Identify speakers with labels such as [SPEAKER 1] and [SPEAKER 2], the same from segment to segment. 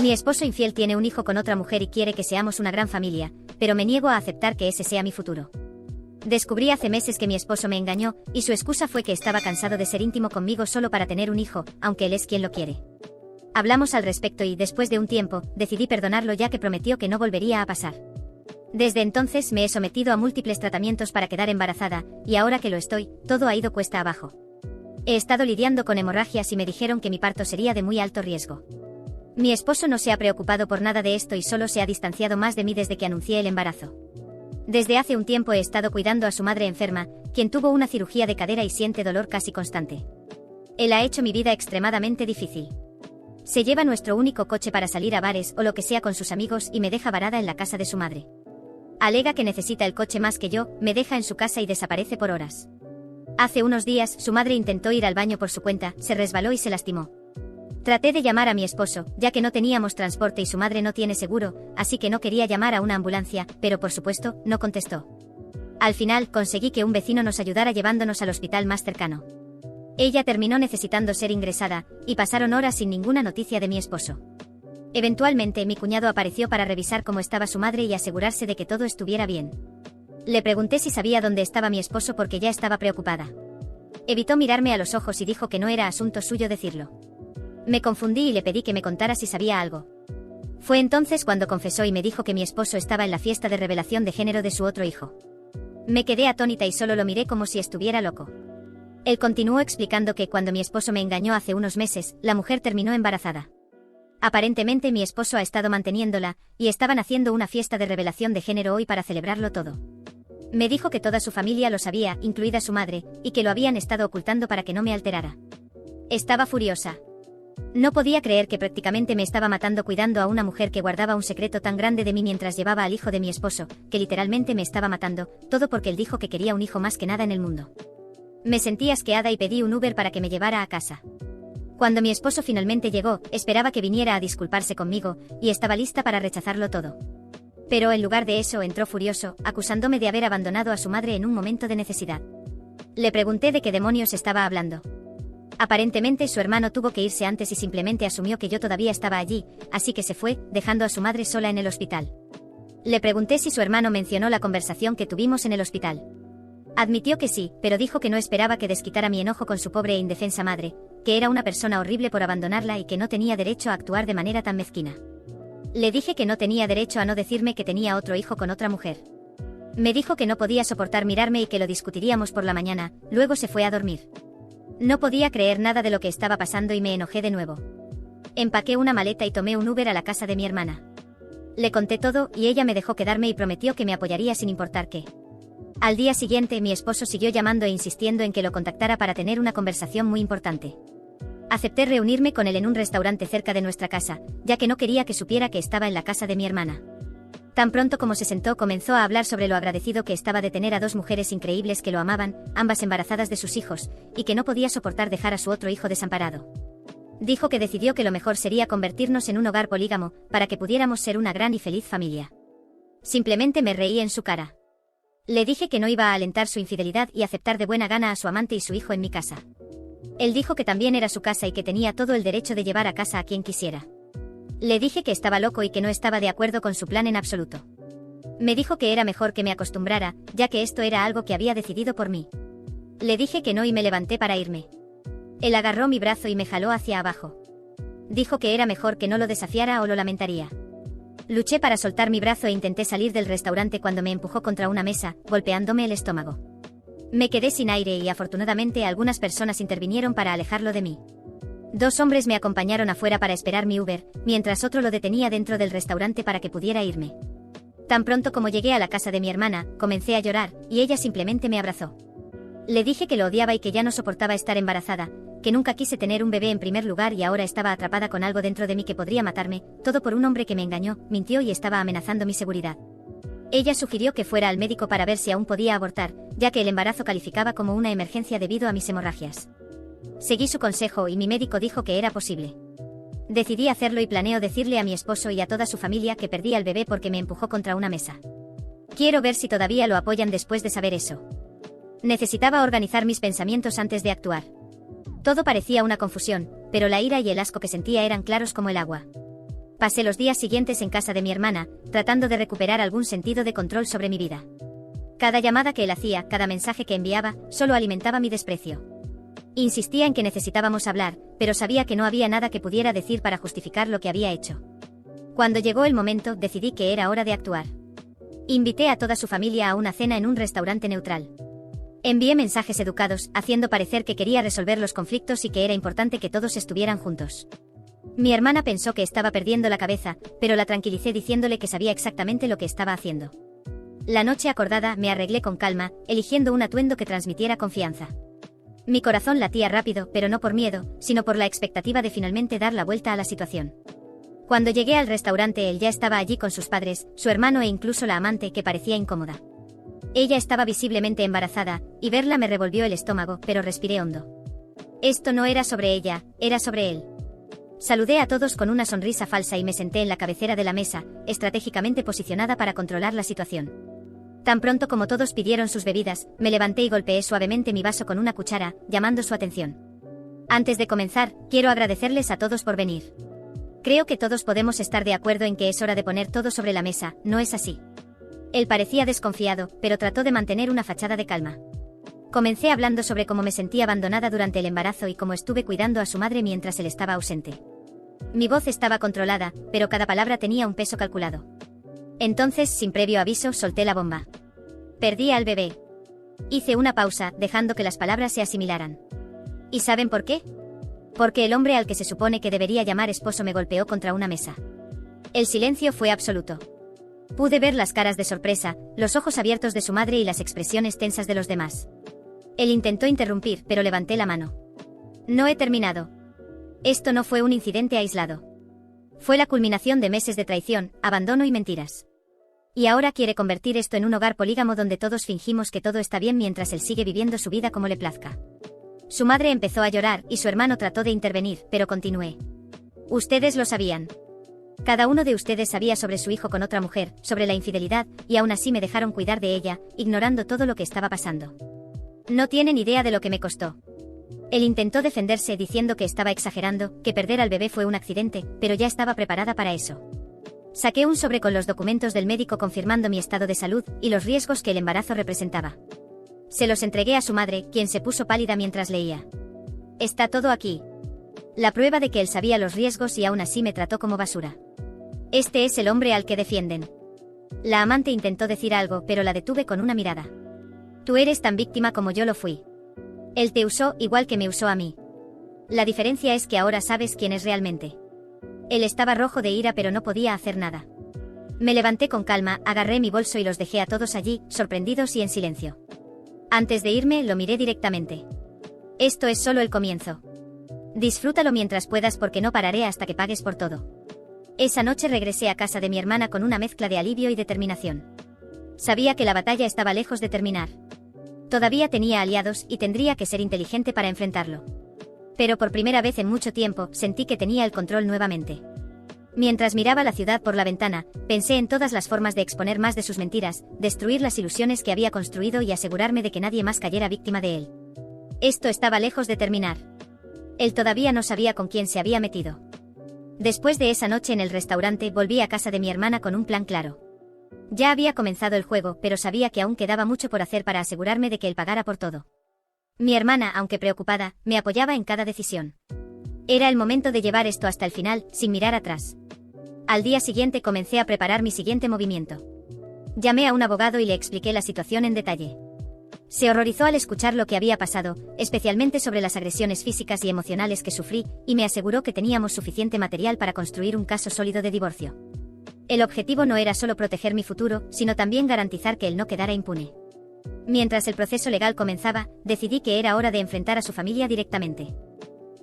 [SPEAKER 1] Mi esposo infiel tiene un hijo con otra mujer y quiere que seamos una gran familia, pero me niego a aceptar que ese sea mi futuro. Descubrí hace meses que mi esposo me engañó, y su excusa fue que estaba cansado de ser íntimo conmigo solo para tener un hijo, aunque él es quien lo quiere. Hablamos al respecto y, después de un tiempo, decidí perdonarlo ya que prometió que no volvería a pasar. Desde entonces me he sometido a múltiples tratamientos para quedar embarazada, y ahora que lo estoy, todo ha ido cuesta abajo. He estado lidiando con hemorragias y me dijeron que mi parto sería de muy alto riesgo. Mi esposo no se ha preocupado por nada de esto y solo se ha distanciado más de mí desde que anuncié el embarazo. Desde hace un tiempo he estado cuidando a su madre enferma, quien tuvo una cirugía de cadera y siente dolor casi constante. Él ha hecho mi vida extremadamente difícil. Se lleva nuestro único coche para salir a bares o lo que sea con sus amigos y me deja varada en la casa de su madre. Alega que necesita el coche más que yo, me deja en su casa y desaparece por horas. Hace unos días, su madre intentó ir al baño por su cuenta, se resbaló y se lastimó. Traté de llamar a mi esposo, ya que no teníamos transporte y su madre no tiene seguro, así que no quería llamar a una ambulancia, pero por supuesto, no contestó. Al final, conseguí que un vecino nos ayudara llevándonos al hospital más cercano. Ella terminó necesitando ser ingresada, y pasaron horas sin ninguna noticia de mi esposo. Eventualmente, mi cuñado apareció para revisar cómo estaba su madre y asegurarse de que todo estuviera bien. Le pregunté si sabía dónde estaba mi esposo porque ya estaba preocupada. Evitó mirarme a los ojos y dijo que no era asunto suyo decirlo. Me confundí y le pedí que me contara si sabía algo. Fue entonces cuando confesó y me dijo que mi esposo estaba en la fiesta de revelación de género de su otro hijo. Me quedé atónita y solo lo miré como si estuviera loco. Él continuó explicando que cuando mi esposo me engañó hace unos meses, la mujer terminó embarazada. Aparentemente mi esposo ha estado manteniéndola, y estaban haciendo una fiesta de revelación de género hoy para celebrarlo todo. Me dijo que toda su familia lo sabía, incluida su madre, y que lo habían estado ocultando para que no me alterara. Estaba furiosa. No podía creer que prácticamente me estaba matando cuidando a una mujer que guardaba un secreto tan grande de mí mientras llevaba al hijo de mi esposo, que literalmente me estaba matando, todo porque él dijo que quería un hijo más que nada en el mundo. Me sentí asqueada y pedí un Uber para que me llevara a casa. Cuando mi esposo finalmente llegó, esperaba que viniera a disculparse conmigo, y estaba lista para rechazarlo todo. Pero en lugar de eso entró furioso, acusándome de haber abandonado a su madre en un momento de necesidad. Le pregunté de qué demonios estaba hablando. Aparentemente su hermano tuvo que irse antes y simplemente asumió que yo todavía estaba allí, así que se fue, dejando a su madre sola en el hospital. Le pregunté si su hermano mencionó la conversación que tuvimos en el hospital. Admitió que sí, pero dijo que no esperaba que desquitara mi enojo con su pobre e indefensa madre, que era una persona horrible por abandonarla y que no tenía derecho a actuar de manera tan mezquina. Le dije que no tenía derecho a no decirme que tenía otro hijo con otra mujer. Me dijo que no podía soportar mirarme y que lo discutiríamos por la mañana, luego se fue a dormir. No podía creer nada de lo que estaba pasando y me enojé de nuevo. Empaqué una maleta y tomé un Uber a la casa de mi hermana. Le conté todo y ella me dejó quedarme y prometió que me apoyaría sin importar qué. Al día siguiente mi esposo siguió llamando e insistiendo en que lo contactara para tener una conversación muy importante. Acepté reunirme con él en un restaurante cerca de nuestra casa, ya que no quería que supiera que estaba en la casa de mi hermana. Tan pronto como se sentó comenzó a hablar sobre lo agradecido que estaba de tener a dos mujeres increíbles que lo amaban, ambas embarazadas de sus hijos, y que no podía soportar dejar a su otro hijo desamparado. Dijo que decidió que lo mejor sería convertirnos en un hogar polígamo, para que pudiéramos ser una gran y feliz familia. Simplemente me reí en su cara. Le dije que no iba a alentar su infidelidad y aceptar de buena gana a su amante y su hijo en mi casa. Él dijo que también era su casa y que tenía todo el derecho de llevar a casa a quien quisiera. Le dije que estaba loco y que no estaba de acuerdo con su plan en absoluto. Me dijo que era mejor que me acostumbrara, ya que esto era algo que había decidido por mí. Le dije que no y me levanté para irme. Él agarró mi brazo y me jaló hacia abajo. Dijo que era mejor que no lo desafiara o lo lamentaría. Luché para soltar mi brazo e intenté salir del restaurante cuando me empujó contra una mesa, golpeándome el estómago. Me quedé sin aire y afortunadamente algunas personas intervinieron para alejarlo de mí. Dos hombres me acompañaron afuera para esperar mi Uber, mientras otro lo detenía dentro del restaurante para que pudiera irme. Tan pronto como llegué a la casa de mi hermana, comencé a llorar, y ella simplemente me abrazó. Le dije que lo odiaba y que ya no soportaba estar embarazada, que nunca quise tener un bebé en primer lugar y ahora estaba atrapada con algo dentro de mí que podría matarme, todo por un hombre que me engañó, mintió y estaba amenazando mi seguridad. Ella sugirió que fuera al médico para ver si aún podía abortar, ya que el embarazo calificaba como una emergencia debido a mis hemorragias. Seguí su consejo y mi médico dijo que era posible. Decidí hacerlo y planeo decirle a mi esposo y a toda su familia que perdí al bebé porque me empujó contra una mesa. Quiero ver si todavía lo apoyan después de saber eso. Necesitaba organizar mis pensamientos antes de actuar. Todo parecía una confusión, pero la ira y el asco que sentía eran claros como el agua. Pasé los días siguientes en casa de mi hermana, tratando de recuperar algún sentido de control sobre mi vida. Cada llamada que él hacía, cada mensaje que enviaba, solo alimentaba mi desprecio. Insistía en que necesitábamos hablar, pero sabía que no había nada que pudiera decir para justificar lo que había hecho. Cuando llegó el momento, decidí que era hora de actuar. Invité a toda su familia a una cena en un restaurante neutral. Envié mensajes educados, haciendo parecer que quería resolver los conflictos y que era importante que todos estuvieran juntos. Mi hermana pensó que estaba perdiendo la cabeza, pero la tranquilicé diciéndole que sabía exactamente lo que estaba haciendo. La noche acordada, me arreglé con calma, eligiendo un atuendo que transmitiera confianza. Mi corazón latía rápido, pero no por miedo, sino por la expectativa de finalmente dar la vuelta a la situación. Cuando llegué al restaurante, él ya estaba allí con sus padres, su hermano e incluso la amante, que parecía incómoda. Ella estaba visiblemente embarazada, y verla me revolvió el estómago, pero respiré hondo. Esto no era sobre ella, era sobre él. Saludé a todos con una sonrisa falsa y me senté en la cabecera de la mesa, estratégicamente posicionada para controlar la situación. Tan pronto como todos pidieron sus bebidas, me levanté y golpeé suavemente mi vaso con una cuchara, llamando su atención. Antes de comenzar, quiero agradecerles a todos por venir. Creo que todos podemos estar de acuerdo en que es hora de poner todo sobre la mesa, ¿no es así? Él parecía desconfiado, pero trató de mantener una fachada de calma. Comencé hablando sobre cómo me sentí abandonada durante el embarazo y cómo estuve cuidando a su madre mientras él estaba ausente. Mi voz estaba controlada, pero cada palabra tenía un peso calculado. Entonces, sin previo aviso, solté la bomba. Perdí al bebé. Hice una pausa, dejando que las palabras se asimilaran. ¿Y saben por qué? Porque el hombre al que se supone que debería llamar esposo me golpeó contra una mesa. El silencio fue absoluto. Pude ver las caras de sorpresa, los ojos abiertos de su madre y las expresiones tensas de los demás. Él intentó interrumpir, pero levanté la mano. No he terminado. Esto no fue un incidente aislado. Fue la culminación de meses de traición, abandono y mentiras. Y ahora quiere convertir esto en un hogar polígamo donde todos fingimos que todo está bien mientras él sigue viviendo su vida como le plazca. Su madre empezó a llorar y su hermano trató de intervenir, pero continué. Ustedes lo sabían. Cada uno de ustedes sabía sobre su hijo con otra mujer, sobre la infidelidad, y aún así me dejaron cuidar de ella, ignorando todo lo que estaba pasando. No tienen idea de lo que me costó. Él intentó defenderse diciendo que estaba exagerando, que perder al bebé fue un accidente, pero ya estaba preparada para eso. Saqué un sobre con los documentos del médico confirmando mi estado de salud y los riesgos que el embarazo representaba. Se los entregué a su madre, quien se puso pálida mientras leía. Está todo aquí. La prueba de que él sabía los riesgos y aún así me trató como basura. Este es el hombre al que defienden. La amante intentó decir algo, pero la detuve con una mirada. Tú eres tan víctima como yo lo fui. Él te usó igual que me usó a mí. La diferencia es que ahora sabes quién es realmente. Él estaba rojo de ira, pero no podía hacer nada. Me levanté con calma, agarré mi bolso y los dejé a todos allí, sorprendidos y en silencio. Antes de irme, lo miré directamente. Esto es solo el comienzo. Disfrútalo mientras puedas porque no pararé hasta que pagues por todo. Esa noche regresé a casa de mi hermana con una mezcla de alivio y determinación. Sabía que la batalla estaba lejos de terminar. Todavía tenía aliados y tendría que ser inteligente para enfrentarlo. Pero por primera vez en mucho tiempo, sentí que tenía el control nuevamente. Mientras miraba la ciudad por la ventana, pensé en todas las formas de exponer más de sus mentiras, destruir las ilusiones que había construido y asegurarme de que nadie más cayera víctima de él. Esto estaba lejos de terminar. Él todavía no sabía con quién se había metido. Después de esa noche en el restaurante, volví a casa de mi hermana con un plan claro. Ya había comenzado el juego, pero sabía que aún quedaba mucho por hacer para asegurarme de que él pagara por todo. Mi hermana, aunque preocupada, me apoyaba en cada decisión. Era el momento de llevar esto hasta el final, sin mirar atrás. Al día siguiente comencé a preparar mi siguiente movimiento. Llamé a un abogado y le expliqué la situación en detalle. Se horrorizó al escuchar lo que había pasado, especialmente sobre las agresiones físicas y emocionales que sufrí, y me aseguró que teníamos suficiente material para construir un caso sólido de divorcio. El objetivo no era solo proteger mi futuro, sino también garantizar que él no quedara impune. Mientras el proceso legal comenzaba, decidí que era hora de enfrentar a su familia directamente.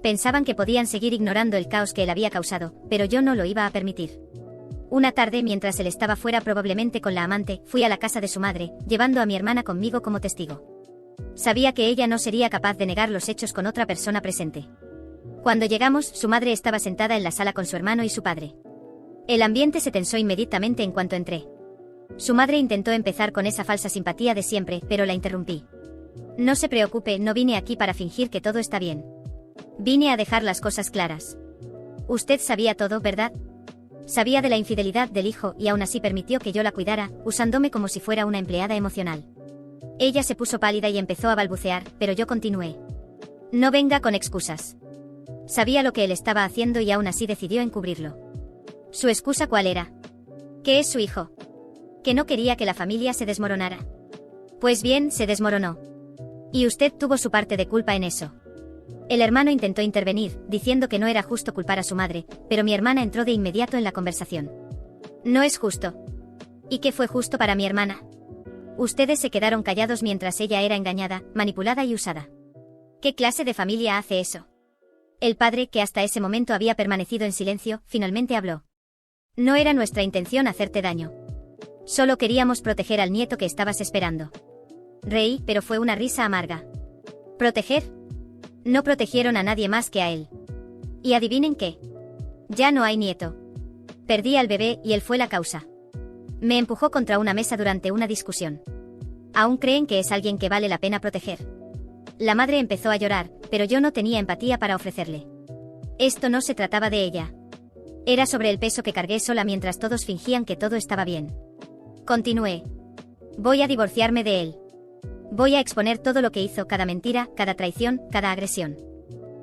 [SPEAKER 1] Pensaban que podían seguir ignorando el caos que él había causado, pero yo no lo iba a permitir. Una tarde, mientras él estaba fuera probablemente con la amante, fui a la casa de su madre, llevando a mi hermana conmigo como testigo. Sabía que ella no sería capaz de negar los hechos con otra persona presente. Cuando llegamos, su madre estaba sentada en la sala con su hermano y su padre. El ambiente se tensó inmediatamente en cuanto entré. Su madre intentó empezar con esa falsa simpatía de siempre, pero la interrumpí. No se preocupe, no vine aquí para fingir que todo está bien. Vine a dejar las cosas claras. Usted sabía todo, ¿verdad? Sabía de la infidelidad del hijo y aún así permitió que yo la cuidara, usándome como si fuera una empleada emocional. Ella se puso pálida y empezó a balbucear, pero yo continué. No venga con excusas. Sabía lo que él estaba haciendo y aún así decidió encubrirlo. ¿Su excusa cuál era? Que es su hijo. Que no quería que la familia se desmoronara. Pues bien, se desmoronó. Y usted tuvo su parte de culpa en eso. El hermano intentó intervenir, diciendo que no era justo culpar a su madre, pero mi hermana entró de inmediato en la conversación. No es justo. ¿Y qué fue justo para mi hermana? Ustedes se quedaron callados mientras ella era engañada, manipulada y usada. ¿Qué clase de familia hace eso? El padre, que hasta ese momento había permanecido en silencio, finalmente habló. No era nuestra intención hacerte daño. Solo queríamos proteger al nieto que estabas esperando. Reí, pero fue una risa amarga. ¿Proteger? No protegieron a nadie más que a él. Y adivinen qué. Ya no hay nieto. Perdí al bebé y él fue la causa. Me empujó contra una mesa durante una discusión. ¿Aún creen que es alguien que vale la pena proteger? La madre empezó a llorar, pero yo no tenía empatía para ofrecerle. Esto no se trataba de ella. Era sobre el peso que cargué sola mientras todos fingían que todo estaba bien. Continué. Voy a divorciarme de él. Voy a exponer todo lo que hizo, cada mentira, cada traición, cada agresión.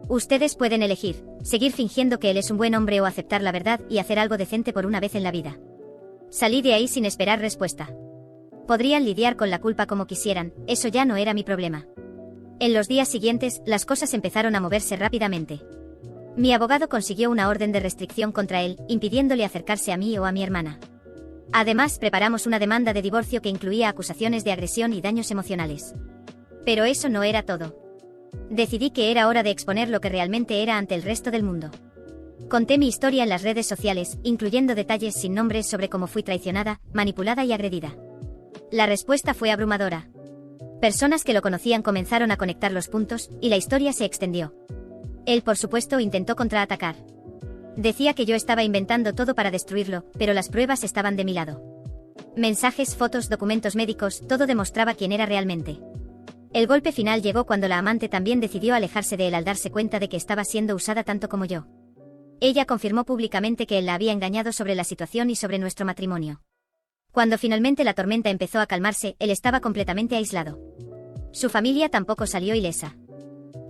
[SPEAKER 1] Ustedes pueden elegir, seguir fingiendo que él es un buen hombre o aceptar la verdad y hacer algo decente por una vez en la vida. Salí de ahí sin esperar respuesta. Podrían lidiar con la culpa como quisieran, eso ya no era mi problema. En los días siguientes, las cosas empezaron a moverse rápidamente. Mi abogado consiguió una orden de restricción contra él, impidiéndole acercarse a mí o a mi hermana. Además, preparamos una demanda de divorcio que incluía acusaciones de agresión y daños emocionales. Pero eso no era todo. Decidí que era hora de exponer lo que realmente era ante el resto del mundo. Conté mi historia en las redes sociales, incluyendo detalles sin nombres sobre cómo fui traicionada, manipulada y agredida. La respuesta fue abrumadora. Personas que lo conocían comenzaron a conectar los puntos, y la historia se extendió. Él, por supuesto, intentó contraatacar. Decía que yo estaba inventando todo para destruirlo, pero las pruebas estaban de mi lado. Mensajes, fotos, documentos médicos, todo demostraba quién era realmente. El golpe final llegó cuando la amante también decidió alejarse de él al darse cuenta de que estaba siendo usada tanto como yo. Ella confirmó públicamente que él la había engañado sobre la situación y sobre nuestro matrimonio. Cuando finalmente la tormenta empezó a calmarse, él estaba completamente aislado. Su familia tampoco salió ilesa.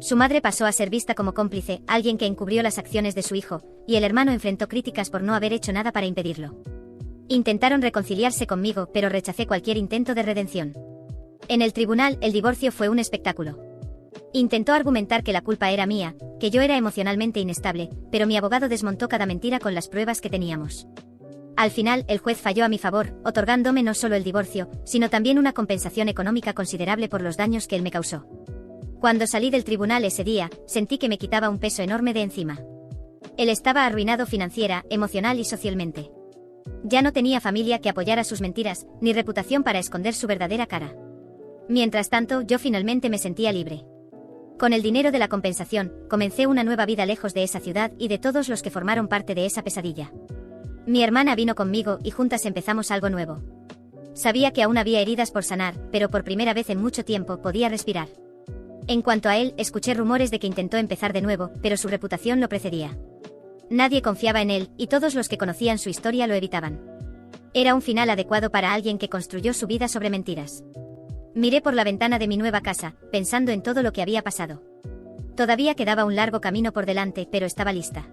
[SPEAKER 1] Su madre pasó a ser vista como cómplice, alguien que encubrió las acciones de su hijo, y el hermano enfrentó críticas por no haber hecho nada para impedirlo. Intentaron reconciliarse conmigo, pero rechacé cualquier intento de redención. En el tribunal, el divorcio fue un espectáculo. Intentó argumentar que la culpa era mía, que yo era emocionalmente inestable, pero mi abogado desmontó cada mentira con las pruebas que teníamos. Al final, el juez falló a mi favor, otorgándome no solo el divorcio, sino también una compensación económica considerable por los daños que él me causó. Cuando salí del tribunal ese día, sentí que me quitaba un peso enorme de encima. Él estaba arruinado financiera, emocional y socialmente. Ya no tenía familia que apoyara sus mentiras, ni reputación para esconder su verdadera cara. Mientras tanto, yo finalmente me sentía libre. Con el dinero de la compensación, comencé una nueva vida lejos de esa ciudad y de todos los que formaron parte de esa pesadilla. Mi hermana vino conmigo y juntas empezamos algo nuevo. Sabía que aún había heridas por sanar, pero por primera vez en mucho tiempo podía respirar. En cuanto a él, escuché rumores de que intentó empezar de nuevo, pero su reputación lo precedía. Nadie confiaba en él, y todos los que conocían su historia lo evitaban. Era un final adecuado para alguien que construyó su vida sobre mentiras. Miré por la ventana de mi nueva casa, pensando en todo lo que había pasado. Todavía quedaba un largo camino por delante, pero estaba lista.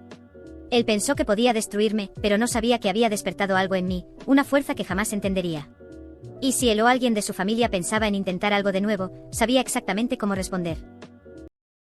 [SPEAKER 1] Él pensó que podía destruirme, pero no sabía que había despertado algo en mí, una fuerza que jamás entendería. Y si él o alguien de su familia pensaba en intentar algo de nuevo, sabía exactamente cómo responder.